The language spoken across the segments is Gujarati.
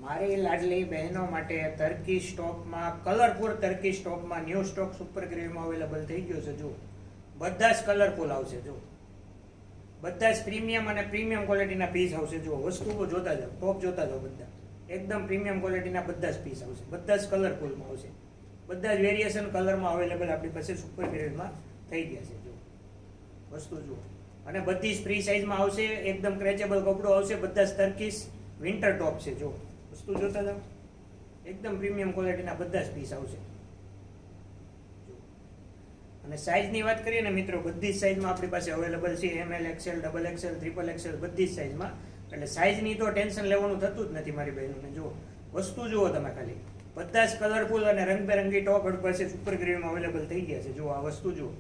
મારી લાડલી બહેનો માટે ટર્કી સ્ટોકમાં કલરફુલ ટર્કી સ્ટોકમાં ન્યૂ સ્ટોક સુપર ગ્રેવીમાં અવેલેબલ થઈ ગયો છે. જો બધા જ કલરફુલ આવશે, જો બધા જ પ્રીમિયમ અને પ્રીમિયમ ક્વોલિટીના પીસ આવશે. જો વસ્તુઓ જોતા જાઓ, ટોપ જોતા જાઓ, બધા એકદમ પ્રીમિયમ ક્વોલિટીના બધા જ પીસ આવશે, બધા જ કલરફુલમાં આવશે, બધા જ વેરિએશન કલરમાં અવેલેબલ આપણી પાસે સુપર ગ્રેવીમાં થઈ ગયા છે. જો વસ્તુ જુઓ, અને બધી જ ફ્રી સાઇઝમાં આવશે, એકદમ ક્રેચેબલ કપડું આવશે, બધા જ ટર્કીશ વિન્ટર ટોપ છે. જો વસ્તુ જોતા જાઓ, એકદમ પ્રીમિયમ ક્વોલિટીના બધા જ પીસ આવશે. અને સાઇઝની વાત કરીએ ને મિત્રો, બધી જ સાઇઝમાં આપણી પાસે અવેલેબલ છે. ML, XL, XXL, XXL બધી જ સાઇઝમાં. એટલે સાઇઝની તો ટેન્શન લેવાનું થતું જ નથી મારી બહેનોને. જો વસ્તુ જુઓ તમે ખાલી, બધા જ કલરફુલ અને રંગબેરંગી ટોપ આપણી પાસે સુપર ગ્રેવીમાં અવેલેબલ થઈ ગયા છે. જો આ વસ્તુ જુઓ,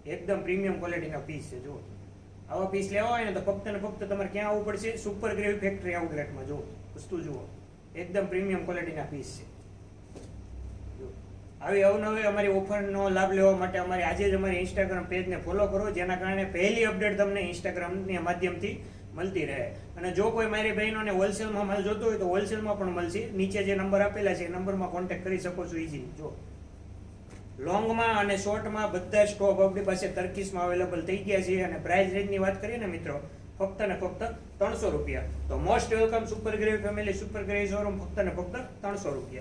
એકદમ પ્રીમિયમ ક્વોલિટીના પીસ છે. જો આવા પીસ લેવા હોય ને તો ફક્ત ને ફક્ત તમારે ક્યાં આવવું પડશે? સુપર ગ્રેવી ફેક્ટરી આઉટલેટમાં. જો વસ્તુ જુઓ, એકદમ પ્રીમિયમ ક્વોલિટીના પીસ છે. આવી અવનવી અમારી ઓફરનો લાભ લેવા માટે અમારી આજે જ અમારી ઇન્સ્ટાગ્રામ પેજને ફોલો કરો, જેના કારણે પહેલી અપડેટ તમને ઇન્સ્ટાગ્રામની માધ્યમથી મળતી રહે. અને જો કોઈ મારી બહેનોને હોલસેલમાં માલ જોતો હોય તો હોલસેલમાં પણ મળશે. નીચે જે નંબર આપેલા છે એ નંબરમાં કોન્ટેક્ટ કરી શકો છો ઇઝીલી. જો લોંગમાં અને શોર્ટમાં બધા સ્ટોક આપણી પાસે ટર્કીશમાં અવેલેબલ થઈ ગયા છે. અને પ્રાઇસ રેન્જની વાત કરીએ ને મિત્રો, ફક્ત ને ફક્ત 300 રૂપિયા. તો most welcome super gravy family, super gravy showroom, ફક્ત ને ફક્ત 300 રૂપિયા.